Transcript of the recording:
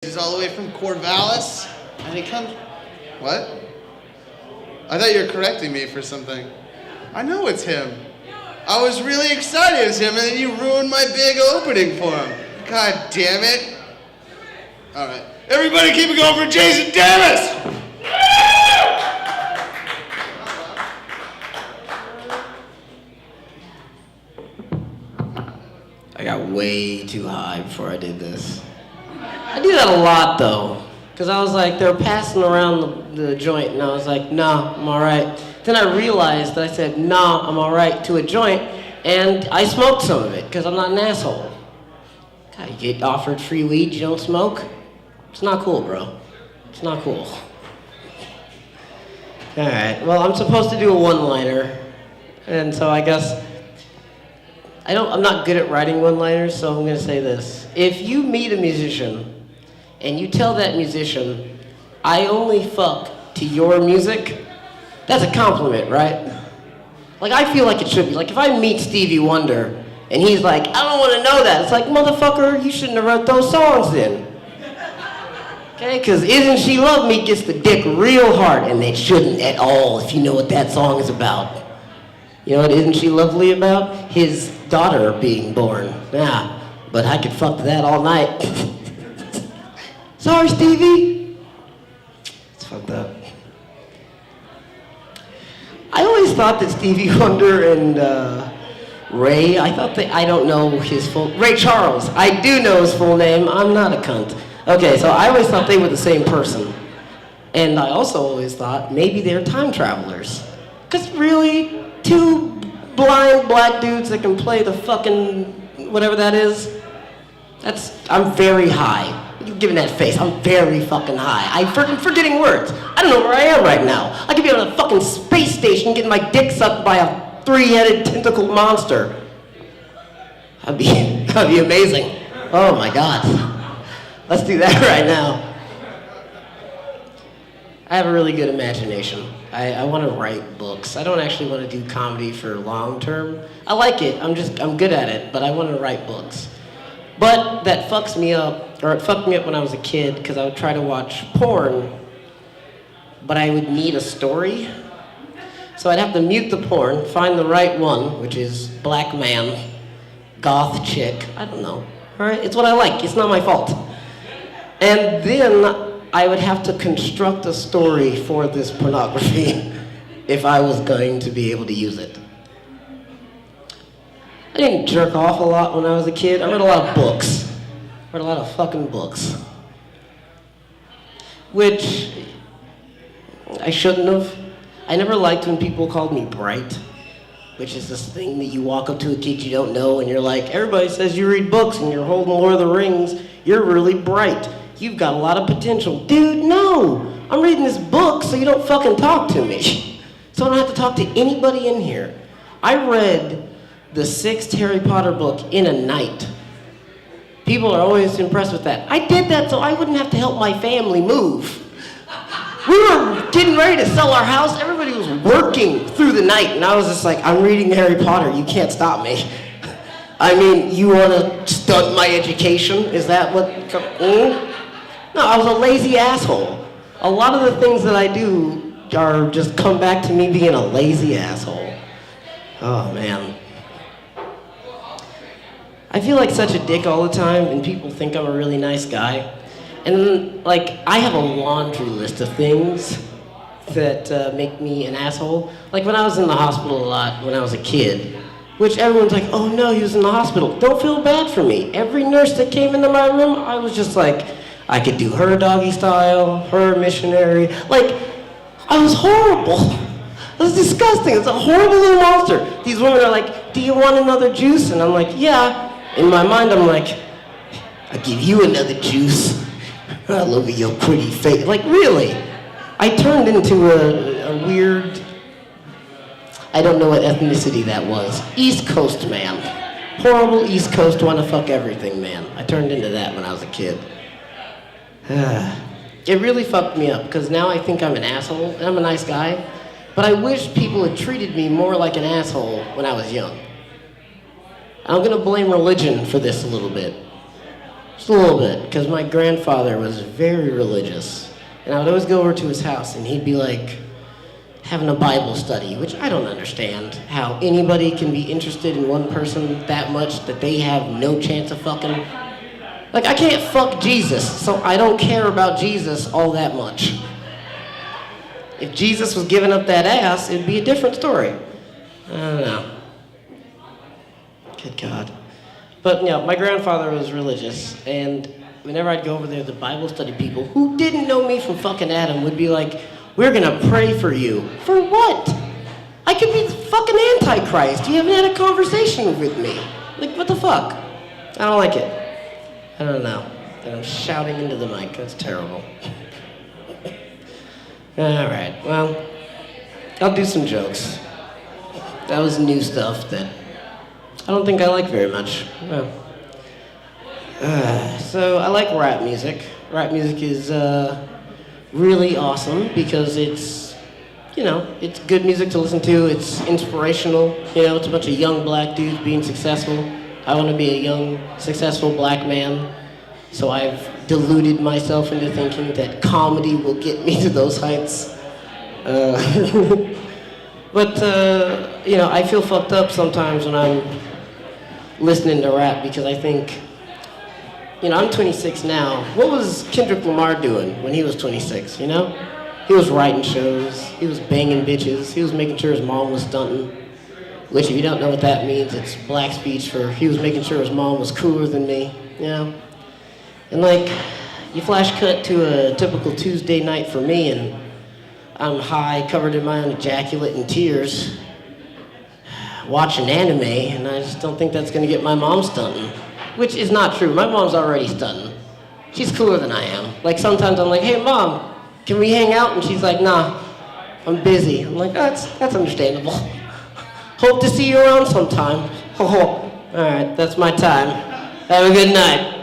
He's all the way from Corvallis, and he comes... What? I thought you were correcting me for something. I know it's him. I was really excited it was him, and then you ruined my big opening for him. God damn it. All right. Everybody keep it going for Jason Davis! I got way too high before I did this. I do that a lot though, because I was like, they were passing around the joint, and I was like, nah, I'm all right. Then I realized that I said, nah, I'm all right to a joint, and I smoked some of it, because I'm not an asshole. God, you get offered free weed, you don't smoke? It's not cool, bro. It's not cool. All right, well, I'm supposed to do a one-liner, and so I guess I'm not good at writing one-liners, so I'm gonna say this. If you meet a musician and you tell that musician, I only fuck to your music, that's a compliment, right? Like, I feel like it should be. Like, if I meet Stevie Wonder and he's like, I don't wanna know that, it's like, motherfucker, you shouldn't have wrote those songs then. Okay, because Isn't She Love Me gets the dick real hard, and it shouldn't at all if you know what that song is about. You know what Isn't She Lovely about? His daughter being born. Yeah, but I could fuck that all night. Sorry, Stevie. It's fucked up. I always thought that Stevie Wonder and Ray, I don't know his Ray Charles. I do know his full name. I'm not a cunt. Okay, so I always thought they were the same person. And I also always thought maybe they're time travelers. Because really, two blind black dudes that can play the fucking whatever that is, I'm very high. You're giving that face, I'm very fucking high. I'm forgetting words. I don't know where I am right now. I could be on a fucking space station getting my dick sucked by a three-headed tentacled monster. That'd be amazing. Oh my God. Let's do that right now. I have a really good imagination. I want to write books. I don't actually want to do comedy for long term. I like it, I'm good at it, but I want to write books. But that fucks me up, or it fucked me up when I was a kid, because I would try to watch porn, but I would need a story. So I'd have to mute the porn, find the right one, which is black man, goth chick, I don't know. All right, it's what I like, it's not my fault. And then I would have to construct a story for this pornography if I was going to be able to use it. I didn't jerk off a lot when I was a kid. I read a lot of books. I read a lot of fucking books. Which I shouldn't have. I never liked when people called me bright, which is this thing that you walk up to a kid you don't know and you're like, everybody says you read books and you're holding Lord of the Rings. You're really bright. You've got a lot of potential. Dude, no! I'm reading this book so you don't fucking talk to me. So I don't have to talk to anybody in here. I read the 6th Harry Potter book in a night. People are always impressed with that. I did that so I wouldn't have to help my family move. We were getting ready to sell our house. Everybody was working through the night, and I was just like, I'm reading Harry Potter. You can't stop me. I mean, you want to stunt my education? Is that what... No, I was a lazy asshole. A lot of the things that I do are just come back to me being a lazy asshole. Oh, man. I feel like such a dick all the time, and people think I'm a really nice guy. And, like, I have a laundry list of things that make me an asshole. Like, when I was in the hospital a lot when I was a kid, which everyone's like, oh no, he was in the hospital. Don't feel bad for me. Every nurse that came into my room, I was just like, I could do her doggy style, her missionary. Like, I was horrible. It was disgusting. It's a horrible little monster. These women are like, do you want another juice? And I'm like, yeah. In my mind, I'm like, I'll give you another juice. All over your pretty face. Like, really? I turned into a weird, I don't know what ethnicity that was. East Coast man. Horrible East Coast, wanna fuck everything man. I turned into that when I was a kid. It really fucked me up, because now I think I'm an asshole, and I'm a nice guy, but I wish people had treated me more like an asshole when I was young. I'm gonna blame religion for this a little bit. Just a little bit, because my grandfather was very religious. And I would always go over to his house, and he'd be like having a Bible study, which I don't understand how anybody can be interested in one person that much that they have no chance of fucking. Like, I can't fuck Jesus, so I don't care about Jesus all that much. If Jesus was giving up that ass, it'd be a different story. I don't know. Good God. But, my grandfather was religious, and whenever I'd go over there, the Bible study people who didn't know me from fucking Adam would be like, we're gonna pray for you. For what? I could be the fucking Antichrist. You haven't had a conversation with me. Like, what the fuck? I don't like it. I don't know. And I'm shouting into the mic. That's terrible. Alright, well, I'll do some jokes. That was new stuff that I don't think I like very much. No. So I like rap music. Rap music is really awesome because it's good music to listen to. It's inspirational. It's a bunch of young black dudes being successful. I want to be a young, successful black man. So I've deluded myself into thinking that comedy will get me to those heights. But I feel fucked up sometimes when I'm listening to rap because I think, I'm 26 now. What was Kendrick Lamar doing when he was 26, He was writing shows, he was banging bitches, he was making sure his mom was stunting. Which, if you don't know what that means, it's black speech for he was making sure his mom was cooler than me, And you flash cut to a typical Tuesday night for me, and I'm high, covered in my own ejaculate and tears, watching anime, and I just don't think that's gonna get my mom stunting. Which is not true. My mom's already stunting. She's cooler than I am. Like, sometimes I'm like, hey, Mom, can we hang out? And she's like, nah, I'm busy. I'm like, that's understandable. Hope to see you around sometime. All right, that's my time. Have a good night.